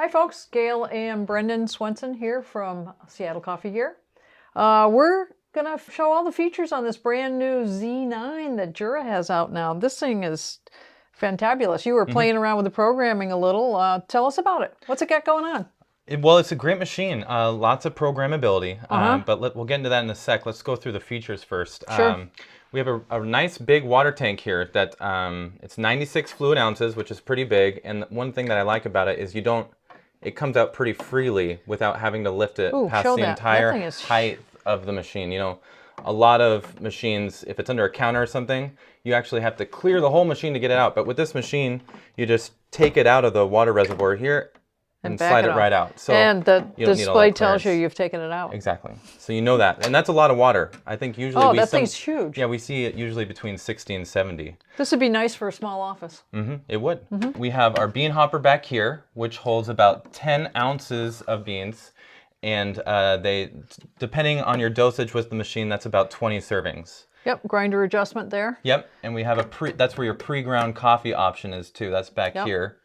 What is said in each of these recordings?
Hi folks, Gail and Brendan Swenson here from Seattle Coffee Gear. We're gonna show all the features on this brand new Z9 that Jura has out now. This thing is fantabulous. You were playing around with the programming a little. Tell us about it. What's it got going on? Well, it's a great machine. Lots of programmability, but we'll get into that in a sec. Let's go through the features first. Sure. We have a nice big water tank here that it's 96 fluid ounces, which is pretty big. And one thing that I like about it is it comes out pretty freely without having to lift it past the entire height of the machine. You know, a lot of machines, if it's under a counter or something, you actually have to clear the whole machine to get it out. But with this machine, you just take it out of the water reservoir here and slide it right out. So and the display tells you you've taken it out. Exactly. So you know that. And that's a lot of water. I think usually that thing's huge. Yeah, we see it usually between 60 and 70. This would be nice for a small office. It would. We have our bean hopper back here, which holds about 10 ounces of beans. And they, depending on your dosage with the machine, that's about 20 servings. Yep, grinder adjustment there. Yep, and we have that's where your pre-ground coffee option is too. That's back here.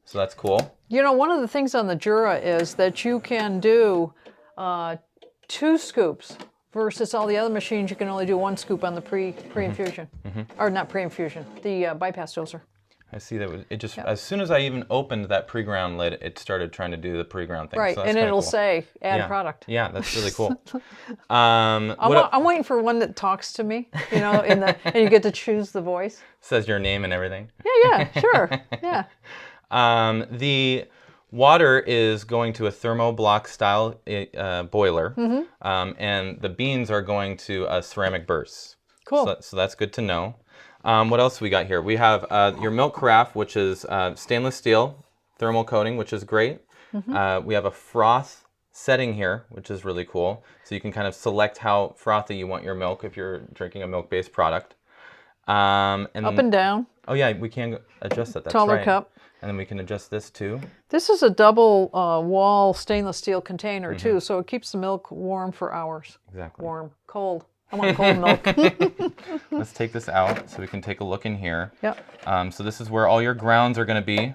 So that's cool. You know, one of the things on the Jura is that you can do 2 scoops versus all the other machines. You can only do 1 scoop on the pre-infusion, or not pre-infusion, the bypass doser. I see that it just as soon as I even opened that pre-ground lid, it started trying to do the pre-ground thing. Right, so and it'll cool. say add product. Yeah, that's really cool. I'm waiting for one that talks to me, you know, and you get to choose the voice. Says your name and everything. Yeah, sure, yeah. The water is going to a thermoblock style boiler, and the beans are going to a ceramic burst. Cool. So that's good to know. What else we got here? We have your milk carafe, which is stainless steel thermal coating, which is great. We have a froth setting here, which is really cool. So you can kind of select how frothy you want your milk if you're drinking a milk-based product. And up and down. Oh yeah, we can adjust that. That's taller right. cup. And then we can adjust this too. This is a double wall stainless steel container too, so it keeps the milk warm for hours. Exactly. Warm, cold. I want cold milk. Let's take this out so we can take a look in here. Yep. So this is where all your grounds are going to be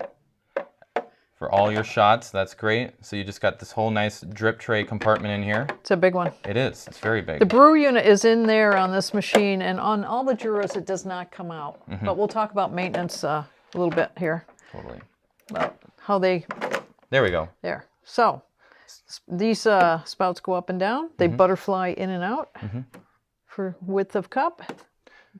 for all your shots. That's great. So you just got this whole nice drip tray compartment in here. It's a big one. It is. It's very big. The brew unit is in there on this machine, and on all the Juras it does not come out. But we'll talk about maintenance a little bit here. Totally. About how they... There we go. There. So these spouts go up and down. They butterfly in and out for width of cup.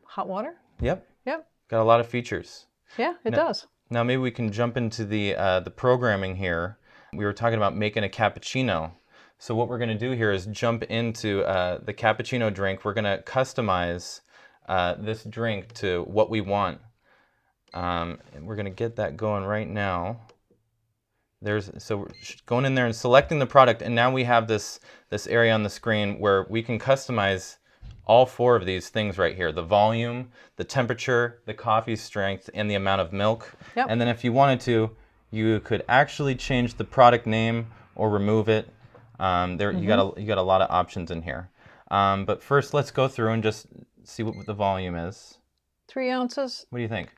Hot water. Yep. Yep. Got a lot of features. Yeah, it does. Now maybe we can jump into the programming here. We were talking about making a cappuccino. So what we're going to do here is jump into the cappuccino drink. We're going to customize this drink to what we want. And we're going to get that going right now. So we're going in there and selecting the product, and now we have this area on the screen where we can customize all 4 of these things right here: the volume, the temperature, the coffee strength, and the amount of milk. Yep. And then if you wanted to, you could actually change the product name or remove it. You got a lot of options in here. But first, let's go through and just see what the volume is. 3 ounces. What do you think?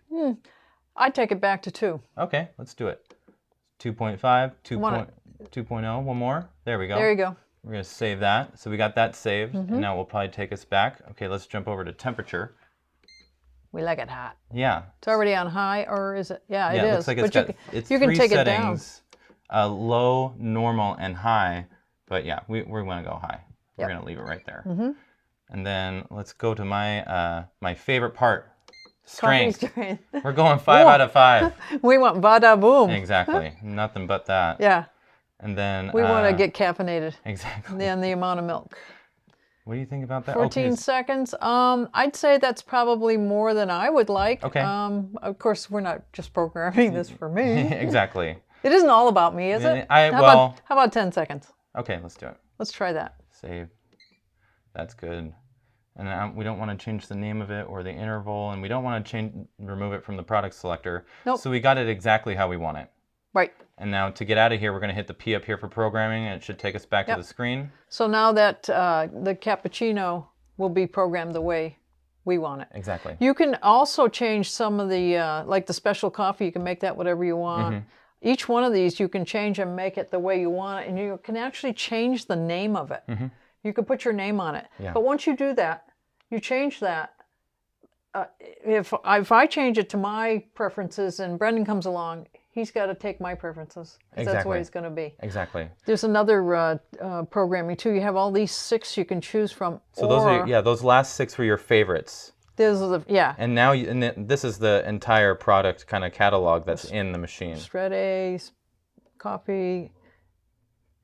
I'd take it back to 2. Okay, let's do it. 2.5, 2.0, one more. There we go. There you go. We're going to save that. So we got that saved, and now we'll probably take us back. Okay, let's jump over to temperature. We like it hot. Yeah. It's already on high, or is it? Yeah, it is. It looks like it's you can 3 take settings, it down. Low, normal, and high. But yeah, we're going to go high. We're Yep. going to leave it right there. And then let's go to my my favorite part. Strength. We're going 5 out of 5. We want bada boom. Exactly. Nothing but that. Yeah. And then we want to get caffeinated. Exactly. Then the amount of milk. What do you think about that? 14 seconds. I'd say that's probably more than I would like. Okay. Of course, we're not just programming this for me. Exactly. It isn't all about me, is it? How about 10 seconds? Okay, let's do it. Let's try that. Save. That's good. And we don't want to change the name of it or the interval, and we don't want to remove it from the product selector. Nope. So we got it exactly how we want it. Right. And now to get out of here, we're going to hit the P up here for programming, and it should take us back to the screen. So now that the cappuccino will be programmed the way we want it. Exactly. You can also change some of the, like the special coffee, you can make that whatever you want. Each one of these you can change and make it the way you want it, and you can actually change the name of it. You can put your name on it. Yeah. But once you do that, you change that. If I change it to my preferences and Brendan comes along, he's got to take my preferences. Because that's what he's going to be. Exactly. There's another programming too. You have all these 6 you can choose from. So those are, those last 6 were your favorites. Those are the, And now, this is the entire product kind of catalog that's in the machine. Shred coffee,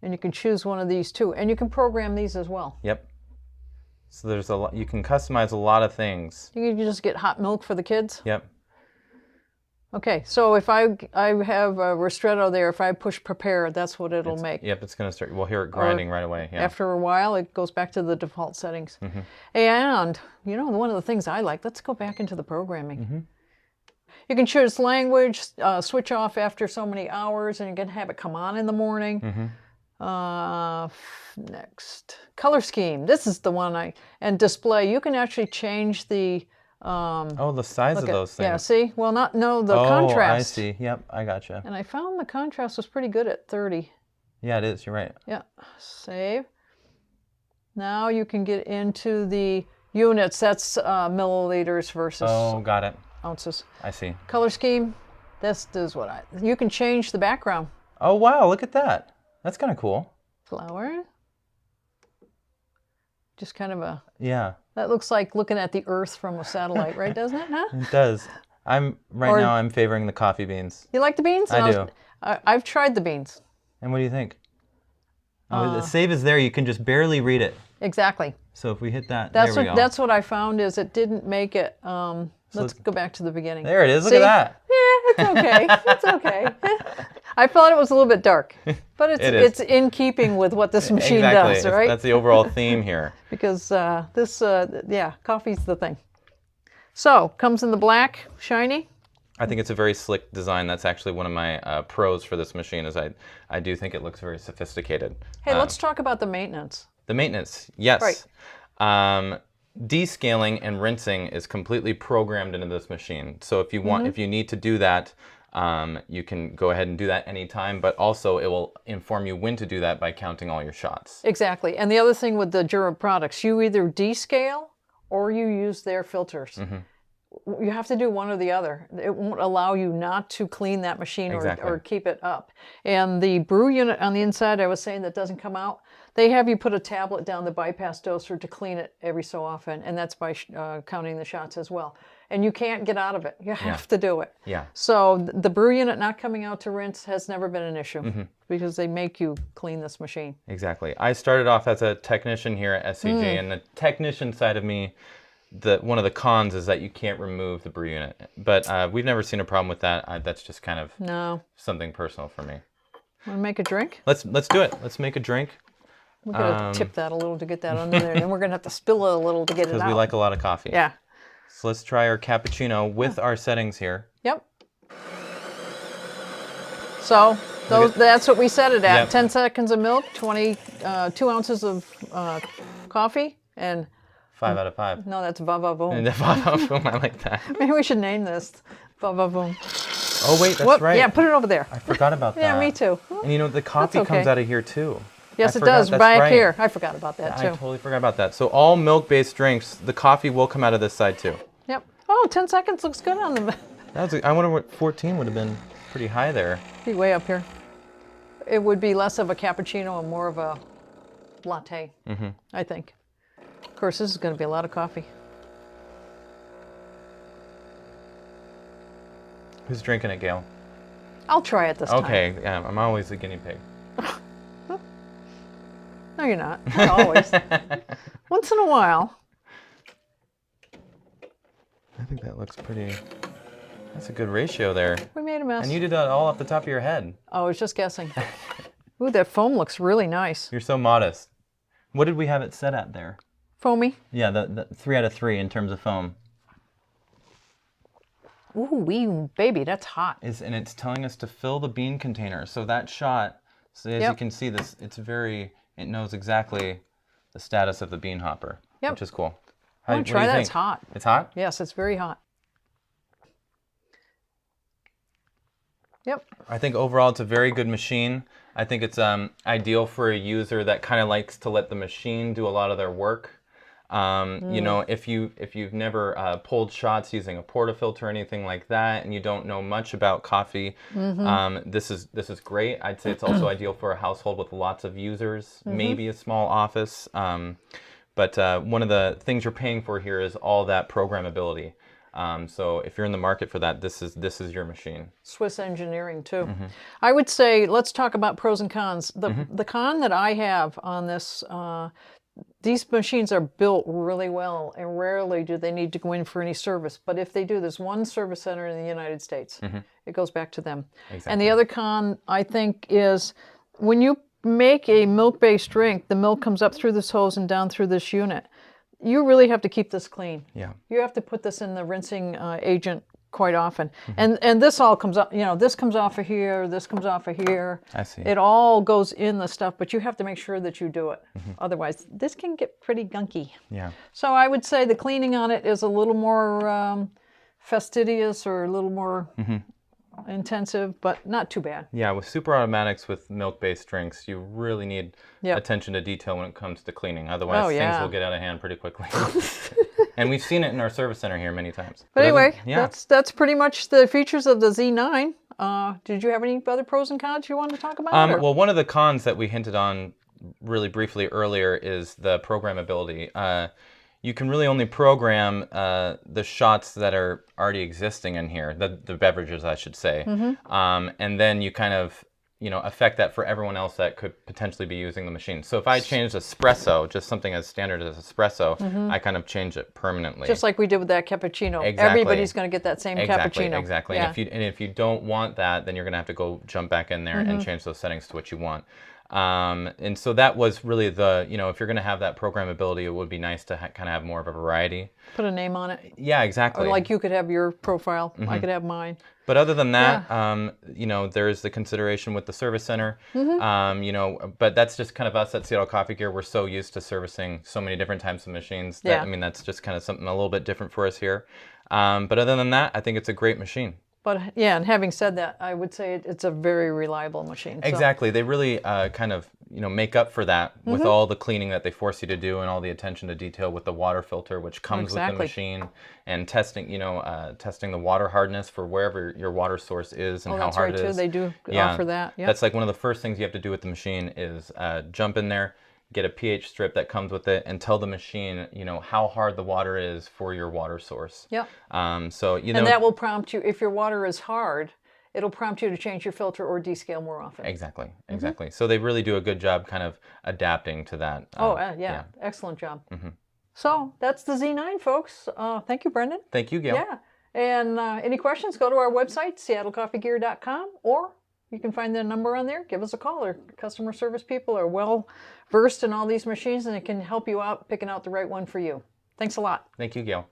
and you can choose one of these too. And you can program these as well. Yep. So there's a lot, you can customize a lot of things. You can just get hot milk for the kids. Yep. Okay, so if I have a ristretto there, if I push prepare, that's what it'll make. Yep, it's going to start, we'll hear it grinding right away. Yeah. After a while, it goes back to the default settings. And, you know, one of the things I like, let's go back into the programming. You can choose language, switch off after so many hours, and you can have it come on in the morning. Next, color scheme. This is the one and display. You can actually change the the size of those things. Yeah, see? Well, the Oh, contrast. I see. Yep, I gotcha. And I found the contrast was pretty good at 30. Yeah, it is. You're right. Yeah. Save. Now you can get into the units. That's milliliters versus got it. ounces. I see. Color scheme. This is what you can change the background. Oh, wow. Look at that. That's kind of cool. Flower. Just kind of a... Yeah. That looks like looking at the Earth from a satellite, right? Doesn't it? Huh? It does. Right now I'm favoring the coffee beans. You like the beans? I do. I've tried the beans. And what do you think? The save is there. You can just barely read it. Exactly. So if we hit that, there we go. That's what I found is it didn't make it... let's go back to the beginning. There it is. Look at that. Yeah, it's okay. It's okay. I thought it was a little bit dark, but it's in keeping with what this machine does, right? That's the overall theme here. Because coffee's the thing. So, comes in the black, shiny. I think it's a very slick design. That's actually one of my pros for this machine is I do think it looks very sophisticated. Hey, let's talk about the maintenance. The maintenance, yes. Right. Descaling and rinsing is completely programmed into this machine. So if you want, if you need to do that, you can go ahead and do that anytime, but also it will inform you when to do that by counting all your shots. Exactly. And the other thing with the Jura products, you either descale or you use their filters. You have to do one or the other. It won't allow you not to clean that machine or keep it up. And the brew unit on the inside, I was saying that doesn't come out. They have you put a tablet down the bypass doser to clean it every so often, and that's by counting the shots as well. And you can't get out of it. You have to do it. Yeah. So the brew unit not coming out to rinse has never been an issue because they make you clean this machine. Exactly. I started off as a technician here at SCJ, and the technician side of me, one of the cons is that you can't remove the brew unit. But we've never seen a problem with that. That's just kind of something personal for me. Want to make a drink? Let's do it. Let's make a drink. We're going to tip that a little to get that under there, and then we're going to have to spill it a little to get it out. Because we like a lot of coffee. Yeah. So let's try our cappuccino with our settings here. Yep. So that's what we set it at. 10 seconds of milk, 2 ounces of coffee, and... 5 out of 5. No, that's va-va-voom. Va-va-voom, I like that. Maybe we should name this va-va-voom. Oh, wait, that's right. Yeah, put it over there. I forgot about that. Yeah, me too. And you know, the coffee comes out of here too. Yes, it does. Back here. I forgot about that too. I totally forgot about that. So all milk-based drinks, the coffee will come out of this side too. Yep. Oh, 10 seconds looks good on the... I wonder what 14 would have been pretty high there. Be way up here. It would be less of a cappuccino and more of a latte, I think. Of course, this is going to be a lot of coffee. Who's drinking it, Gail? I'll try it this time. Okay, yeah, I'm always the guinea pig. No, you're not. Not always. Once in a while. I think that looks pretty... That's a good ratio there. We made a mess. And you did that all off the top of your head. Oh, I was just guessing. Ooh, that foam looks really nice. You're so modest. What did we have it set at there? Foamy? Yeah, the 3 out of 3 in terms of foam. Ooh, wee baby, that's hot. And it's telling us to fill the bean container. So that shot, so as you can see, it knows exactly the status of the bean hopper, which is cool. I want to try that. It's hot. It's hot? Yes, it's very hot. Yep. I think overall it's a very good machine. I think it's ideal for a user that kind of likes to let the machine do a lot of their work. You know, if you've never pulled shots using a portafilter or anything like that, and you don't know much about coffee, this is great. I'd say it's also ideal for a household with lots of users, maybe a small office. But one of the things you're paying for here is all that programmability. So if you're in the market for that, this is your machine. Swiss engineering too. I would say let's talk about pros and cons. The con that I have on this, these machines are built really well, and rarely do they need to go in for any service. But if they do, there's one service center in the United States. It goes back to them. Exactly. And the other con, I think, is when you make a milk-based drink, the milk comes up through this hose and down through this unit. You really have to keep this clean. Yeah. You have to put this in the rinsing agent quite often. And this all comes up, you know, this comes off of here, this comes off of here. I see. It all goes in the stuff, but you have to make sure that you do it. Otherwise, this can get pretty gunky. Yeah. So I would say the cleaning on it is a little more fastidious or a little more intensive, but not too bad. Yeah, with super automatics with milk-based drinks, you really need attention to detail when it comes to cleaning. Otherwise, things will get out of hand pretty quickly. And we've seen it in our service center here many times. But anyway, that's pretty much the features of the Z9. Did you have any other pros and cons you wanted to talk about? Well, one of the cons that we hinted on really briefly earlier is the programmability. You can really only program the shots that are already existing in here, the beverages, I should say. And then you kind of, you know, affect that for everyone else that could potentially be using the machine. So if I change espresso, just something as standard as espresso, I kind of change it permanently. Just like we did with that cappuccino. Exactly. Everybody's going to get that same cappuccino. Exactly. Yeah. And if you don't want that, then you're going to have to go jump back in there and change those settings to what you want. And so that was really the, you know, if you're going to have that programmability, it would be nice to kind of have more of a variety. Put a name on it. Yeah, exactly. Or like you could have your profile, I could have mine. But other than that, you know, there's the consideration with the service center, you know, but that's just kind of us at Seattle Coffee Gear. We're so used to servicing so many different types of machines that, I mean, that's just kind of something a little bit different for us here. But other than that, I think it's a great machine. But yeah, and having said that, I would say it's a very reliable machine. So. Exactly. They really kind of, you know, make up for that with all the cleaning that they force you to do and all the attention to detail with the water filter, which comes with the machine, and testing, you know, testing the water hardness for wherever your water source is and how hard it is. That's right too. They do offer that. Yep. That's like one of the first things you have to do with the machine is jump in there, get a pH strip that comes with it, and tell the machine, you know, how hard the water is for your water source. Yep. So, you know. And that will prompt you, if your water is hard, it'll prompt you to change your filter or descale more often. Exactly, exactly. So they really do a good job kind of adapting to that. Yeah, excellent job. So that's the Z9, folks. Thank you, Brendan. Thank you, Gail. Yeah, and any questions, go to our website, seattlecoffeegear.com, or you can find the number on there. Give us a call. Our customer service people are well versed in all these machines, and it can help you out picking out the right one for you. Thanks a lot. Thank you, Gail.